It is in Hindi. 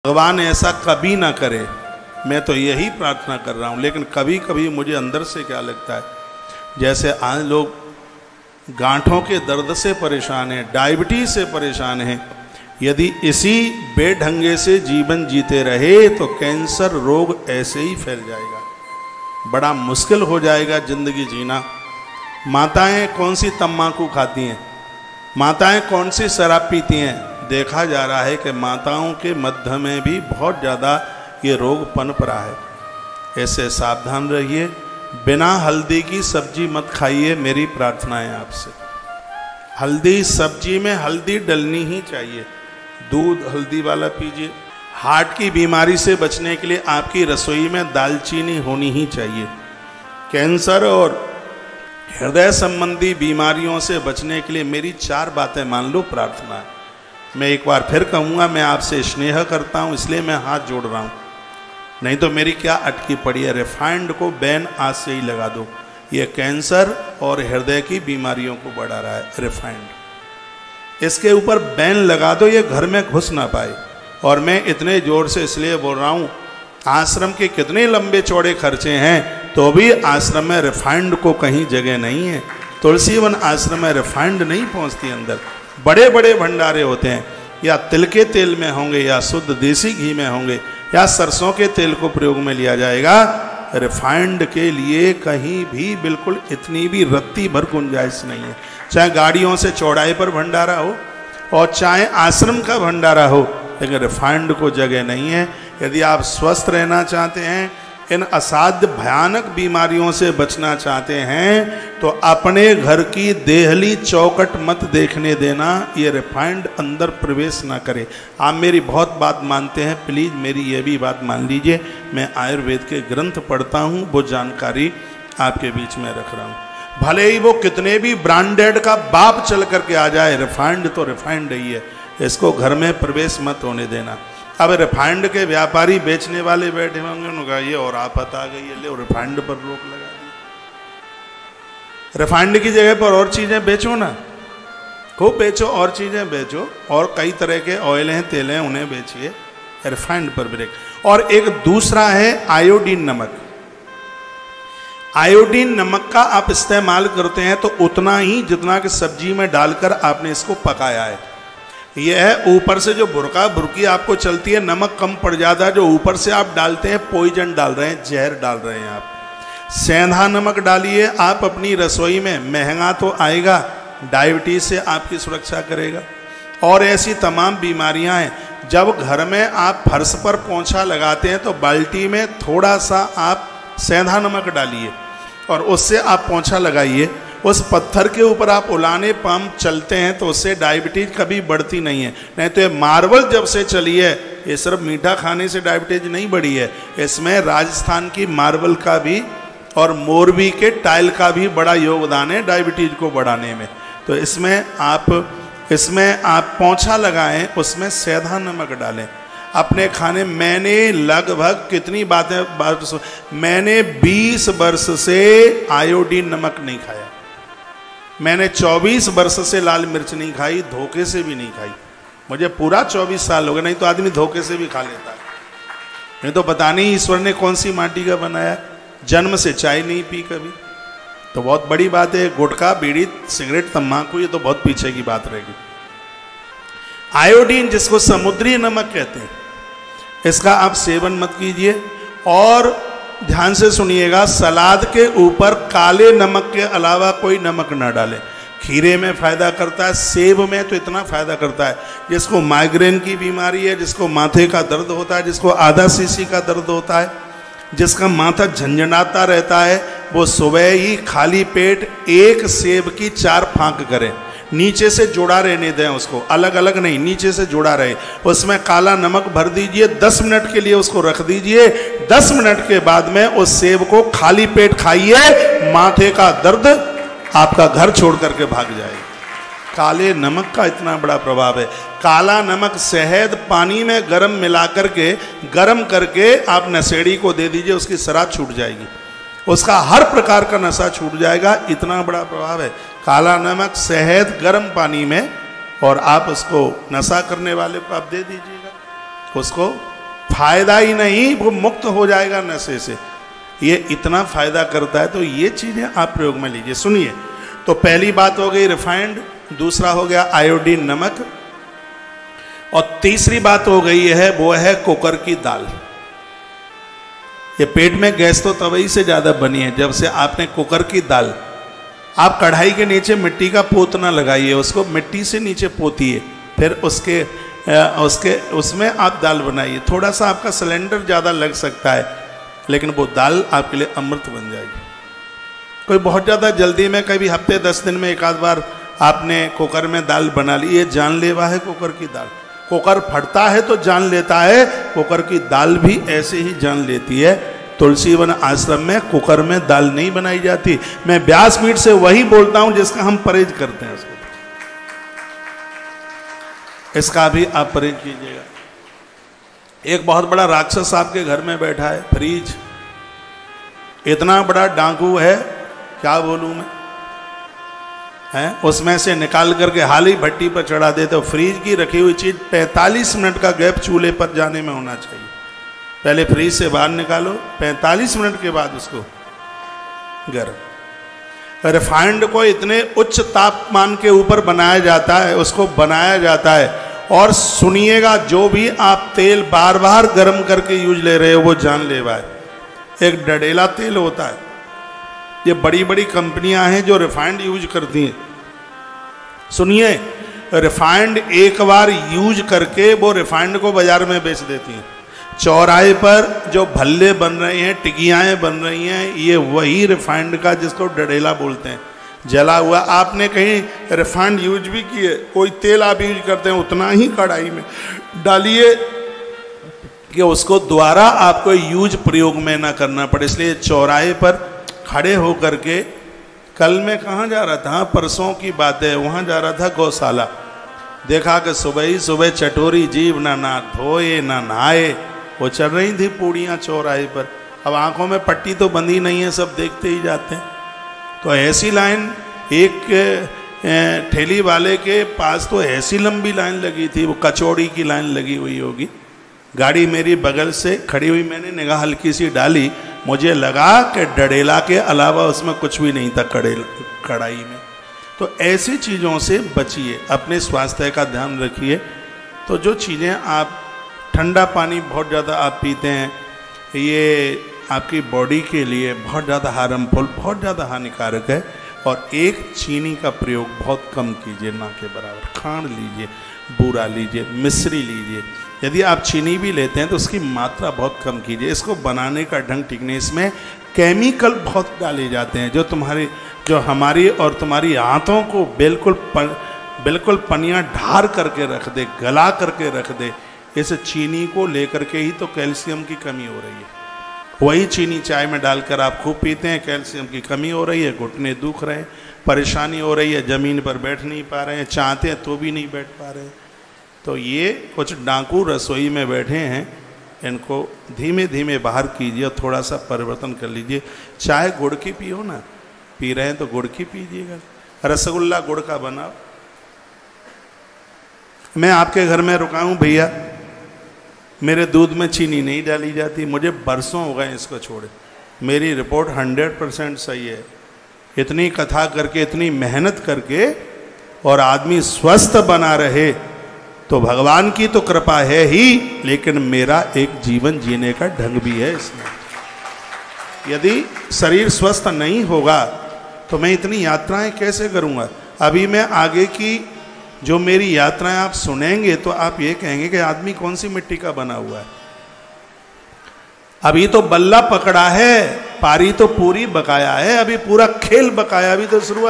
भगवान ऐसा कभी ना करे, मैं तो यही प्रार्थना कर रहा हूँ। लेकिन कभी कभी मुझे अंदर से क्या लगता है, जैसे आज लोग गांठों के दर्द से परेशान हैं, डायबिटीज से परेशान हैं, यदि इसी बेढंगे से जीवन जीते रहे तो कैंसर रोग ऐसे ही फैल जाएगा, बड़ा मुश्किल हो जाएगा जिंदगी जीना। माताएं कौन सी तम्बाकू खाती हैं, माताएं कौन सी शराब पीती हैं। देखा जा रहा है कि माताओं के मध्य में भी बहुत ज़्यादा ये रोग पनप रहा है। ऐसे सावधान रहिए, बिना हल्दी की सब्जी मत खाइए, मेरी प्रार्थना है आपसे। हल्दी सब्जी में हल्दी डलनी ही चाहिए, दूध हल्दी वाला पीजिए। हार्ट की बीमारी से बचने के लिए आपकी रसोई में दालचीनी होनी ही चाहिए। कैंसर और हृदय संबंधी बीमारियों से बचने के लिए मेरी 4 बातें मान लो, प्रार्थना है। मैं एक बार फिर कहूँगा, मैं आपसे स्नेह करता हूँ इसलिए मैं हाथ जोड़ रहा हूँ, नहीं तो मेरी क्या अटकी पड़ी है। रिफाइंड को बैन आज से ही लगा दो, ये कैंसर और हृदय की बीमारियों को बढ़ा रहा है। रिफाइंड इसके ऊपर बैन लगा दो, ये घर में घुस ना पाए। और मैं इतने जोर से इसलिए बोल रहा हूँ, आश्रम के कितने लंबे चौड़े खर्चे हैं तो भी आश्रम में रिफाइंड को कहीं जगह नहीं है। तुलसी वन आश्रम में रिफाइंड नहीं पहुँचती अंदर। बड़े बड़े भंडारे होते हैं, या तिल के तेल में होंगे, या शुद्ध देसी घी में होंगे, या सरसों के तेल को प्रयोग में लिया जाएगा। रिफाइंड के लिए कहीं भी बिल्कुल इतनी भी रत्ती भर गुंजाइश नहीं है। चाहे गाड़ियों से चौड़ाई पर भंडारा हो और चाहे आश्रम का भंडारा हो, लेकिन रिफाइंड को जगह नहीं है। यदि आप स्वस्थ रहना चाहते हैं, इन असाध्य भयानक बीमारियों से बचना चाहते हैं, तो अपने घर की देहली चौखट मत देखने देना, ये रिफाइंड अंदर प्रवेश ना करे। आप मेरी बहुत बात मानते हैं, प्लीज़ मेरी ये भी बात मान लीजिए। मैं आयुर्वेद के ग्रंथ पढ़ता हूँ, वो जानकारी आपके बीच में रख रहा हूँ। भले ही वो कितने भी ब्रांडेड का बाप चल करके आ जाए, रिफाइंड तो रिफाइंड ही है, इसको घर में प्रवेश मत होने देना। अब रिफाइंड के व्यापारी बेचने वाले बैठे होंगे, उनका ये और आफत आ गई है, ले रिफाइंड पर रोक लगा दी। रिफाइंड की जगह पर और चीज़ें बेचो ना, खूब बेचो, और चीज़ें बेचो, और कई तरह के ऑयल हैं, तेल हैं, उन्हें बेचिए, रिफाइंड पर ब्रेक। और एक दूसरा है आयोडीन नमक। आयोडीन नमक का आप इस्तेमाल करते हैं तो उतना ही जितना कि सब्जी में डालकर आपने इसको पकाया है। यह ऊपर से जो बुरका बुरकी आपको चलती है, नमक कम पड़ जाता है, जो ऊपर से आप डालते हैं पॉइजन डाल रहे हैं, जहर डाल रहे हैं आप। सेंधा नमक डालिए आप अपनी रसोई में, महंगा तो आएगा, डायबिटीज से आपकी सुरक्षा करेगा। और ऐसी तमाम बीमारियां हैं। जब घर में आप फर्श पर पोंछा लगाते हैं तो बाल्टी में थोड़ा सा आप सेंधा नमक डालिए और उससे आप पोंछा लगाइए। उस पत्थर के ऊपर आप उलाने पंप चलते हैं तो उससे डायबिटीज कभी बढ़ती नहीं है। नहीं तो ये मार्बल जब से चली है, ये सिर्फ मीठा खाने से डायबिटीज नहीं बढ़ी है, इसमें राजस्थान की मार्बल का भी और मोरबी के टाइल का भी बड़ा योगदान है डायबिटीज को बढ़ाने में। तो इसमें आप पोंछा लगाएं, उसमें सेंधा नमक डालें अपने खाने। मैंने लगभग कितनी मैंने 20 वर्ष से आयोडीन नमक नहीं खाया। मैंने 24 वर्ष से लाल मिर्च नहीं खाई, धोखे से भी नहीं खाई। मुझे पूरा 24 साल हो गए, नहीं तो आदमी धोखे से भी खा लेता है। नहीं तो पता नहीं ईश्वर ने कौन सी माटी का बनाया। जन्म से चाय नहीं पी कभी, तो बहुत बड़ी बात है। गुटखा, बीड़ी, सिगरेट, तम्बाकू, ये तो बहुत पीछे की बात रहेगी। आयोडीन, जिसको समुद्री नमक कहते हैं, इसका आप सेवन मत कीजिए। और ध्यान से सुनिएगा, सलाद के ऊपर काले नमक के अलावा कोई नमक ना डालें। खीरे में फ़ायदा करता है, सेब में तो इतना फ़ायदा करता है, जिसको माइग्रेन की बीमारी है, जिसको माथे का दर्द होता है, जिसको आधा सीसी का दर्द होता है, जिसका माथा झंझनाता रहता है, वो सुबह ही खाली पेट 1 सेब की 4 फांक करें। नीचे से जुड़ा रहने दें उसको, अलग अलग नहीं, नीचे से जुड़ा रहे। उसमें काला नमक भर दीजिए, 10 मिनट के लिए उसको रख दीजिए। 10 मिनट के बाद में उस सेब को खाली पेट खाइए, माथे का दर्द आपका घर छोड़ करके भाग जाएगा। काले नमक का इतना बड़ा प्रभाव है। काला नमक शहद पानी में गरम मिला करके, गरम करके आप नशेड़ी को दे दीजिए, उसकी शराब छूट जाएगी, उसका हर प्रकार का नशा छूट जाएगा। इतना बड़ा प्रभाव है। काला नमक, शहद गर्म पानी में, और आप उसको नशा करने वाले को आप दे दीजिएगा, उसको फायदा ही नहीं, वो मुक्त हो जाएगा नशे से। ये इतना फायदा करता है। तो ये चीजें आप प्रयोग में लीजिए। सुनिए, तो पहली बात हो गई रिफाइंड, दूसरा हो गया आयोडीन नमक, और तीसरी बात हो गई है वो है कुकर की दाल। ये पेट में गैस तो तभी से ज्यादा बनी है जब से आपने कुकर की दाल, आप कढ़ाई के नीचे मिट्टी का पोत ना लगाइए, उसको मिट्टी से नीचे पोतिए, फिर उसमें आप दाल बनाइए। थोड़ा सा आपका सिलेंडर ज़्यादा लग सकता है, लेकिन वो दाल आपके लिए अमृत बन जाएगी। कोई बहुत ज़्यादा जल्दी में, कभी हफ्ते 10 दिन में एक आध बार आपने कुकर में दाल बना ली, ये जानलेवा है कुकर की दाल। कुकर फटता है तो जान लेता है, कुकर की दाल भी ऐसे ही जान लेती है। तुलसीवन आश्रम में कुकर में दाल नहीं बनाई जाती। मैं व्यासपीठ से वही बोलता हूं जिसका हम परहेज करते हैं, उसको इसका भी आप परहेज कीजिएगा। एक बहुत बड़ा राक्षस आपके घर में बैठा है, फ्रीज। इतना बड़ा डाकू है, क्या बोलूं मैं, है उसमें से निकाल करके हाल ही भट्टी पर चढ़ा देते हो। फ्रीज की रखी हुई चीज 45 मिनट का गैप चूल्हे पर जाने में होना चाहिए। पहले फ्रीज से बाहर निकालो, 45 मिनट के बाद उसको गर्म। रिफाइंड को इतने उच्च तापमान के ऊपर बनाया जाता है, उसको बनाया जाता है। और सुनिएगा, जो भी आप तेल बार बार गर्म करके यूज ले रहे हो वो जानलेवा है। एक डडेला तेल होता है, ये बड़ी बड़ी कंपनियां हैं जो रिफाइंड यूज करती हैं। सुनिए, रिफाइंड एक बार यूज करके वो रिफाइंड को बाजार में बेच देती हैं। चौराहे पर जो भल्ले बन रहे हैं, टिकियाएं बन रही हैं, ये वही रिफाइंड का जिसको डडेला बोलते हैं, जला हुआ। आपने कहीं रिफाइंड यूज भी किए, कोई तेल आप यूज करते हैं उतना ही कढ़ाई में डालिए कि उसको दोबारा आपको यूज प्रयोग में ना करना पड़े। इसलिए चौराहे पर खड़े होकर के, कल मैं कहाँ जा रहा था, परसों की बात है, वहाँ जा रहा था गौशाला। देखा कि सुबह ही सुबह चटोरी जीव ना धोए ना नहाए, वो चल रही थी पूड़ियाँ चौराहे पर। अब आंखों में पट्टी तो बंधी नहीं है, सब देखते ही जाते हैं। तो ऐसी लाइन, एक ठेली वाले के पास तो ऐसी लंबी लाइन लगी थी, वो कचौड़ी की लाइन लगी हुई होगी। गाड़ी मेरी बगल से खड़ी हुई, मैंने निगाह हल्की सी डाली, मुझे लगा कि डडेला के अलावा उसमें कुछ भी नहीं था कढ़ाई में। तो ऐसी चीज़ों से बचिए, अपने स्वास्थ्य का ध्यान रखिए। तो जो चीज़ें आप, ठंडा पानी बहुत ज़्यादा आप पीते हैं, ये आपकी बॉडी के लिए बहुत ज़्यादा हार्मफुल, बहुत ज़्यादा हानिकारक है। और एक चीनी का प्रयोग बहुत कम कीजिए, ना के बराबर। खांड लीजिए, बूरा लीजिए, मिश्री लीजिए। यदि आप चीनी भी लेते हैं तो उसकी मात्रा बहुत कम कीजिए। इसको बनाने का ढंग ठीक नहीं, इसमें केमिकल बहुत डाले जाते हैं जो हमारी और तुम्हारी आंतों को बिल्कुल पनियाँ ढार करके रख दे, गला करके रख दे। इस चीनी को लेकर के ही तो कैल्शियम की कमी हो रही है। वही चीनी चाय में डालकर आप खूब पीते हैं, कैल्शियम की कमी हो रही है, घुटने दुख रहे हैं, परेशानी हो रही है, ज़मीन पर बैठ नहीं पा रहे हैं, चाहते हैं तो भी नहीं बैठ पा रहे हैं। तो ये कुछ डाकू रसोई में बैठे हैं, इनको धीमे धीमे बाहर कीजिए और थोड़ा सा परिवर्तन कर लीजिए। चाय गुड़ की पियो ना, पी रहे हैं तो गुड़ की पीजिएगा। रसगुल्ला गुड़ का बनाओ। मैं आपके घर में रुका हूँ भैया, मेरे दूध में चीनी नहीं डाली जाती, मुझे बरसों हो गए इसको छोड़े। मेरी रिपोर्ट 100% सही है। इतनी कथा करके, इतनी मेहनत करके और आदमी स्वस्थ बना रहे तो भगवान की तो कृपा है ही, लेकिन मेरा एक जीवन जीने का ढंग भी है इसमें। यदि शरीर स्वस्थ नहीं होगा तो मैं इतनी यात्राएं कैसे करूंगा। अभी मैं आगे की जो मेरी यात्राएं आप सुनेंगे तो आप ये कहेंगे कि आदमी कौन सी मिट्टी का बना हुआ है। अभी तो बल्ला पकड़ा है, पारी तो पूरी बकाया है, अभी पूरा खेल बकाया, अभी तो शुरुआत।